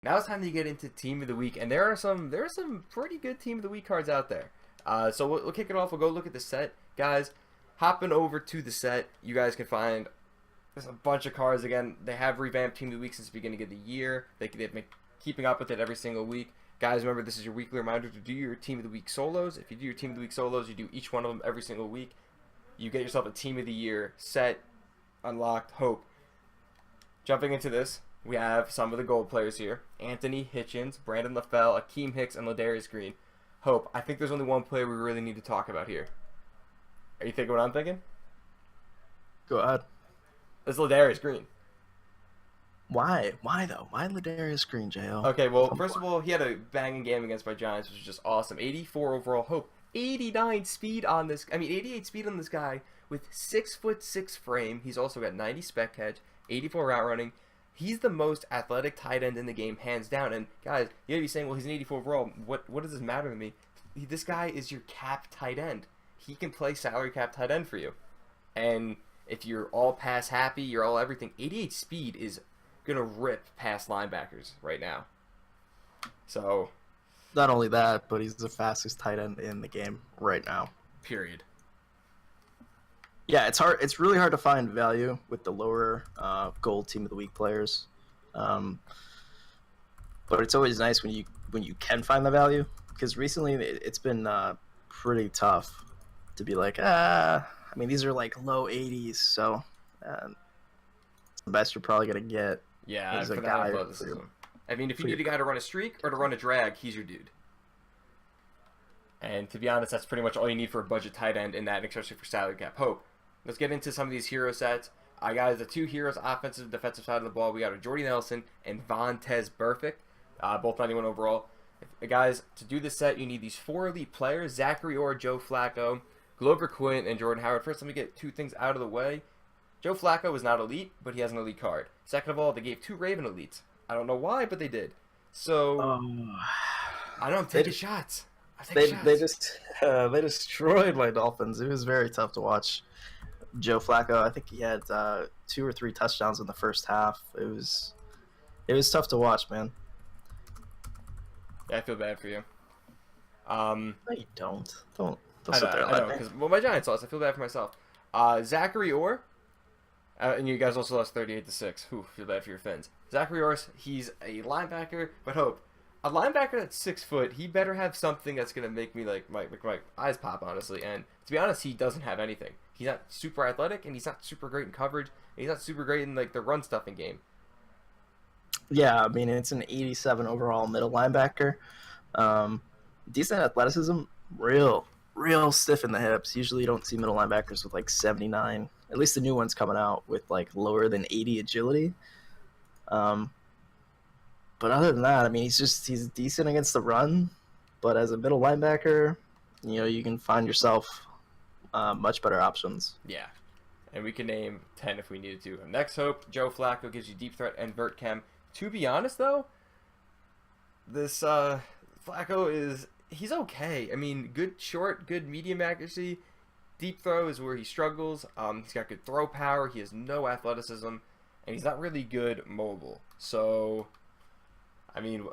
Now it's time to get into Team of the Week, and there are some pretty good Team of the Week cards out there. So we'll kick it off. We'll go look at the set, guys. Hopping over to the set, you guys can find there's a bunch of cards. Again, they have revamped Team of the Week since the beginning of the year. They've been keeping up with it every single week. Guys, remember, this is your weekly reminder to do your Team of the Week solos. If you do your Team of the Week solos, you do each one of them every single week. You get yourself a Team of the Year set, unlocked, hope. Jumping into this, we have some of the gold players here. Anthony Hitchens, Brandon LaFell, Akeem Hicks, and Ladarius Green. Hope, I think there's only one player we really need to talk about here. Are you thinking what I'm thinking? Go ahead. It's Ladarius Green. Why? Why though? Why Ladarius Green, Jo? Okay, well, first of all, he had a banging game against my Giants, which was just awesome. 84 overall hope. 89 speed on this. 88 speed on this guy with 6'6" frame. He's also got 90 spec catch, 84 route running. He's the most athletic tight end in the game, hands down. And guys, you gotta be saying, well, he's an 84 overall. What does this matter to me? This guy is your cap tight end. He can play salary cap tight end for you. And if you're all pass happy, you're all everything. 88 speed is gonna rip past linebackers right now. So, not only that, but he's the fastest tight end in the game right now. Period. Yeah, it's hard. It's really hard to find value with the lower gold Team of the Week players, but it's always nice when you can find the value, because recently it's been pretty tough to be like, these are like low 80s, so the best you're probably gonna get. Yeah, is for a that guy athleticism. I mean, if you need a guy to run a streak or to run a drag, he's your dude. And to be honest, that's pretty much all you need for a budget tight end in that, especially for salary cap hope. Let's get into some of these hero sets. Guys, the two heroes, offensive and defensive side of the ball, we got a Jordy Nelson and Vontaze Burfict, both 91 overall. Guys, to do this set, you need these 4 elite players, Zachary Orr, Joe Flacco, Glover Quinn, and Jordan Howard. First, let me get 2 things out of the way. Joe Flacco is not elite, but he has an elite card. Second of all, they gave 2 Raven elites. I don't know why, but they did. So, I don't take shots. They destroyed my Dolphins. It was very tough to watch. Joe Flacco, I think he had 2 or 3 touchdowns in the first half. It was tough to watch, man. Yeah, I feel bad for you. No, you don't. Don't I sit know, there. I know, because my Giants lost. I feel bad for myself. Zachary Orr, and you guys also lost 38-6. Feel bad for your Fins. Zachary Orr, he's a linebacker, but hope. A linebacker that's 6 foot, he better have something that's gonna make me like my eyes pop, honestly. And to be honest, he doesn't have anything. He's not super athletic, and he's not super great in coverage. And he's not super great in like the run stuffing game. Yeah, I mean, it's an 87 overall middle linebacker. Decent athleticism, real stiff in the hips. Usually you don't see middle linebackers with like 79. At least the new one's coming out with like lower than 80 agility. But other than that, I mean, he's decent against the run. But as a middle linebacker, you can find yourself much better options. Yeah. And we can name 10 if we needed to. Next hope, Joe Flacco gives you deep threat and vert chem. To be honest, though, this Flacco he's okay. I mean, good short, good medium accuracy. Deep throw is where he struggles. He's got good throw power. He has no athleticism, and he's not really good mobile. So, I mean,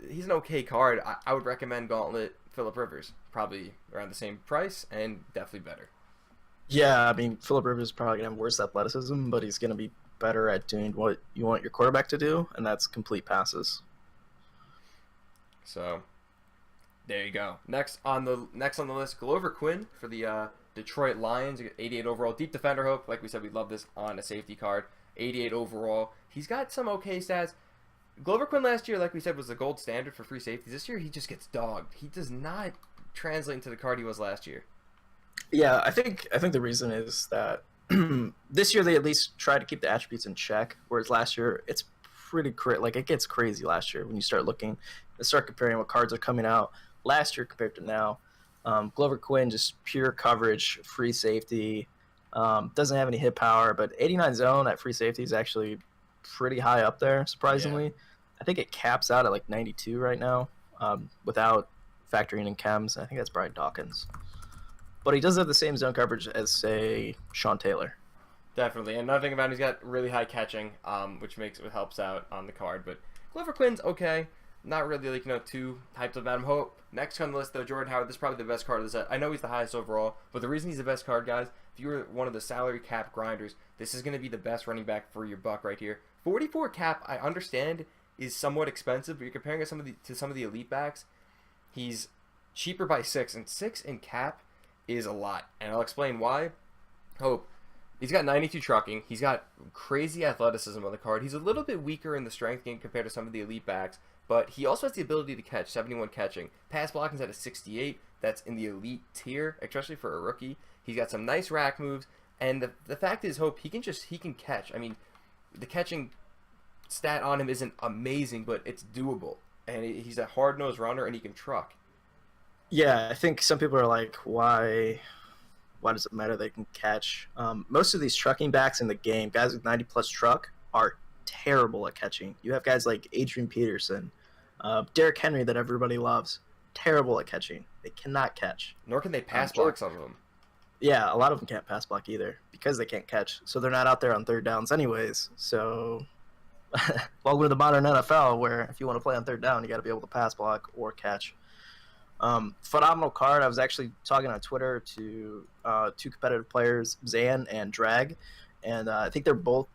he's an okay card. I would recommend Gauntlet Phillip Rivers. Probably around the same price and definitely better. Yeah, I mean, Phillip Rivers is probably going to have worse athleticism, but he's going to be better at doing what you want your quarterback to do, and that's complete passes. So, there you go. Next on the list, Glover Quinn for the Detroit Lions. 88 overall, deep defender hope. Like we said, we love this on a safety card. 88 overall. He's got some okay stats. Glover Quinn last year, like we said, was the gold standard for free safeties. This year, he just gets dogged. He does not translate into the card he was last year. Yeah, I think the reason is that this year they at least try to keep the attributes in check, whereas last year it's pretty it gets crazy last year when you start comparing what cards are coming out last year compared to now. Glover Quinn, just pure coverage, free safety, doesn't have any hit power, but 89 zone at free safety is actually pretty high up there, surprisingly. Yeah. I think it caps out at like 92 right now, without factoring in chems. I think that's Brian Dawkins. But he does have the same zone coverage as, say, Sean Taylor. Definitely. And another thing about him, he's got really high catching, which helps out on the card. But Glover Quinn's okay. Not really like, too hyped about him. Hope next on the list though, Jordan Howard. This is probably the best card of the set. I know he's the highest overall, but the reason he's the best card, guys, if you were one of the salary cap grinders, this is going to be the best running back for your buck right here. 44 cap, I understand, is somewhat expensive, but you're comparing it to some of the elite backs. He's cheaper by 6, and 6 in cap is a lot, and I'll explain why. Hope. He's got 92 trucking. He's got crazy athleticism on the card. He's a little bit weaker in the strength game compared to some of the elite backs, but he also has the ability to catch, 71 catching. Pass blocking's at a 68. That's in the elite tier, especially for a rookie. He's got some nice rack moves, and the fact is, Hope, he can catch. I mean, the catching stat on him isn't amazing, but it's doable. And he's a hard-nosed runner, and he can truck. Yeah, I think some people are like, why does it matter they can catch? Most of these trucking backs in the game, guys with 90-plus truck, are terrible at catching. You have guys like Adrian Peterson, Derrick Henry that everybody loves, terrible at catching. They cannot catch. Nor can they pass block some of them. Yeah, a lot of them can't pass block either because they can't catch. So they're not out there on third downs anyways. So welcome to the modern NFL where if you want to play on third down, you got to be able to pass block or catch. Phenomenal card. I was actually talking on Twitter to two competitive players, Zan and Drag, and I think they're both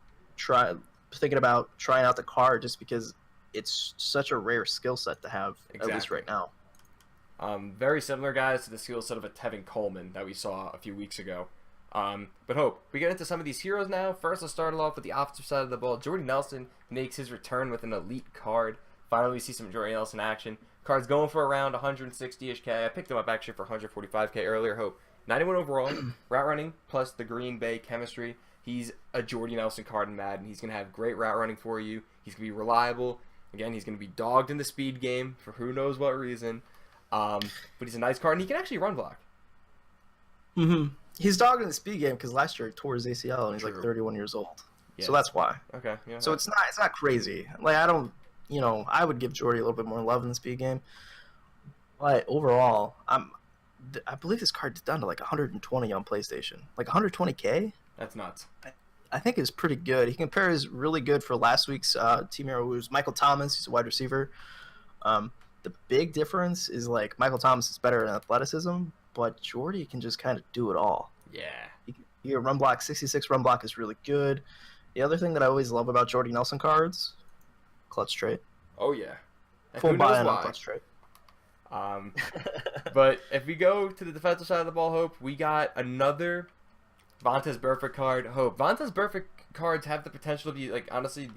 thinking about trying out the card just because it's such a rare skill set to have, Exactly. at least right now. Very similar, guys, to the skill set of a Tevin Coleman that we saw a few weeks ago. But Hope, we get into some of these heroes now. First, let's start off with the offensive side of the ball. Jordy Nelson makes his return with an elite card. Finally, we see some Jordy Nelson action. Card's going for around 160-ish K. I picked him up actually for 145K earlier. Hope, 91 overall, route running, plus the Green Bay chemistry. He's a Jordy Nelson card in Madden. He's going to have great route running for you. He's going to be reliable. Again, he's going to be dogged in the speed game for who knows what reason. But he's a nice card, and he can actually run block. Mm-hmm. He's dogged in the speed game because last year he tore his ACL and he's True. like 31 years old. Yeah. So that's why. Okay. Yeah. So it's not crazy. Like I would give Jordy a little bit more love in the speed game. But overall, I believe this card's down to like 120 on PlayStation. Like 120K? That's nuts. I think it's pretty good. He compares really good for last week's team hero, who was Michael Thomas. He's a wide receiver. The big difference is like Michael Thomas is better in athleticism, but Jordy can just kind of do it all. Yeah. He can run block. 66 run block is really good. The other thing that I always love about Jordy Nelson cards, clutch trait. Oh, yeah. And Full who knows buy-in on why? clutch trait. But if we go to the defensive side of the ball, Hope, we got another Vontaze Burfict card. Hope, Vontaze Burfict cards have the potential to be, like, honestly,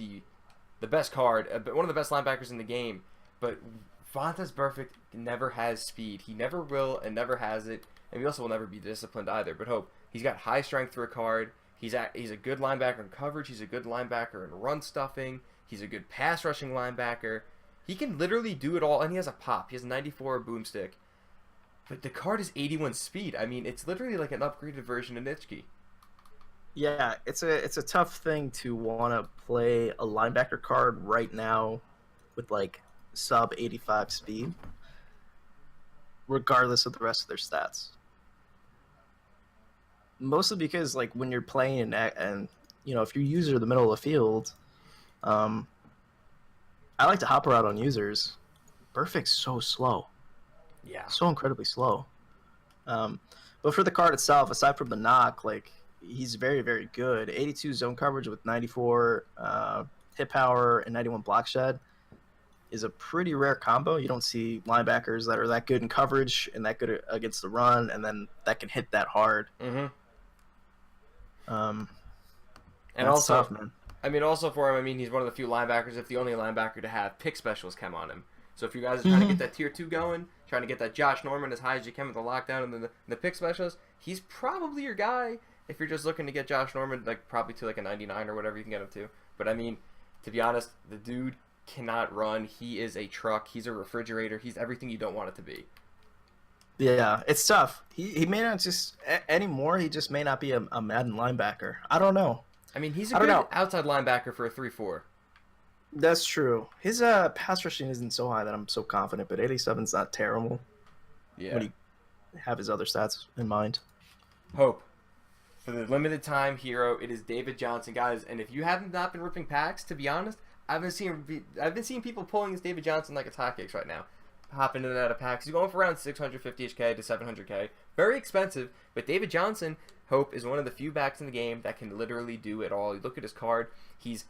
the best card, one of the best linebackers in the game. But Vontaze Burfict never has speed. He never will and never has it. And he also will never be disciplined either. But Hope, he's got high strength for a card. He's a good linebacker in coverage. He's a good linebacker in run stuffing. He's a good pass rushing linebacker. He can literally do it all, and he has a pop. He has a 94 boomstick. But the card is 81 speed. I mean, it's literally like an upgraded version of Nitschke. Yeah, it's a tough thing to want to play a linebacker card right now with like sub 85 speed, regardless of the rest of their stats. Mostly because like when you're playing and if you're user in the middle of the field, I like to hop around on users. Burfict's so slow. Yeah. So incredibly slow. But for the card itself, aside from the knock, like he's very, very good. 82 zone coverage with 94 hit power and 91 block shed is a pretty rare combo. You don't see linebackers that are that good in coverage and that good against the run, and then that can hit that hard. Mm-hmm. And That's also, tough, man. I mean, also for him, I mean, he's one of the few linebackers, if the only linebacker to have pick specials come on him. So if you guys are trying to get that tier 2 going, trying to get that Josh Norman as high as you can with the lockdown and then the pick specials, he's probably your guy if you're just looking to get Josh Norman, like probably to like a 99 or whatever you can get him to. But I mean, to be honest, the dude cannot run. He is a truck. He's a refrigerator. He's everything you don't want it to be. Yeah, it's tough. He may not just anymore. He just may not be a Madden linebacker. I don't know. I mean, he's a good outside linebacker for a 3-4. That's true. His pass rushing isn't so high that I'm so confident, but 87's not terrible. Yeah. When you have his other stats in mind. Hope. For the limited time hero, it is David Johnson, guys. And if you haven't not been ripping packs, to be honest, I've been seeing people pulling this David Johnson like it's hotcakes right now, hopping in and out of packs. He's going for around 650k to 700k. Very expensive, but David Johnson, Hope, is one of the few backs in the game that can literally do it all. You look at his card; he's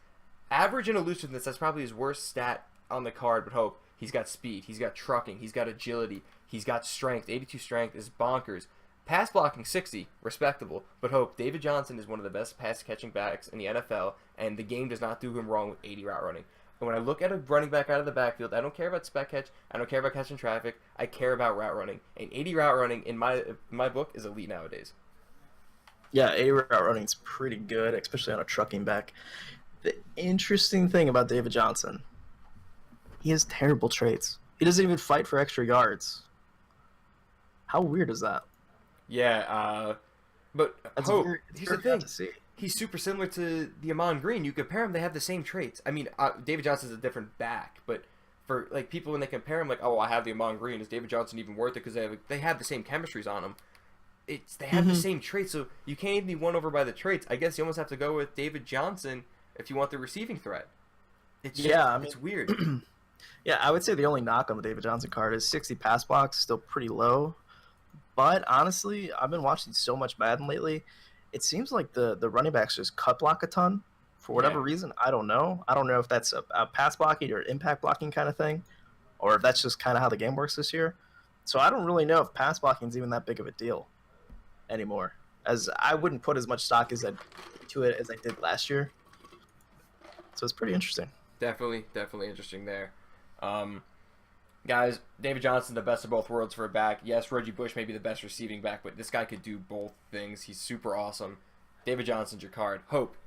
average in elusiveness. That's probably his worst stat on the card. But Hope, he's got speed, he's got trucking, he's got agility, he's got strength. 82 strength is bonkers. Pass blocking 60, respectable. But Hope, David Johnson is one of the best pass catching backs in the NFL, and the game does not do him wrong with 80 route running. And when I look at a running back out of the backfield, I don't care about spec catch, I don't care about catching traffic, I care about route running. And 80 route running in my book is elite nowadays. Yeah, 80 route running is pretty good, especially on a trucking back. The interesting thing about David Johnson, he has terrible traits. He doesn't even fight for extra yards. How weird is that? Yeah, but That's Hope, weird. It's here's the very hard thing. to see. He's super similar to the Amon Green. You compare them, they have the same traits. I mean, David Johnson's a different back, but for like people when they compare him, like, oh, I have the Amon Green. Is David Johnson even worth it? Because they have the same chemistries on him. They have the same traits, so you can't even be won over by the traits. I guess you almost have to go with David Johnson if you want the receiving threat. It's just, it's weird. Yeah, I would say the only knock on the David Johnson card is 60 pass blocks, still pretty low. But honestly, I've been watching so much Madden lately. It seems like the running backs just cut block a ton for whatever reason. I don't know. I don't know if that's a pass blocking or impact blocking kind of thing, or if that's just kind of how the game works this year. So I don't really know if pass blocking is even that big of a deal anymore. As I wouldn't put as much stock to it as I did last year. So it's pretty interesting. Definitely interesting there. Guys, David Johnson, the best of both worlds for a back. Yes, Reggie Bush may be the best receiving back, but this guy could do both things. He's super awesome. David Johnson's your card. Hope,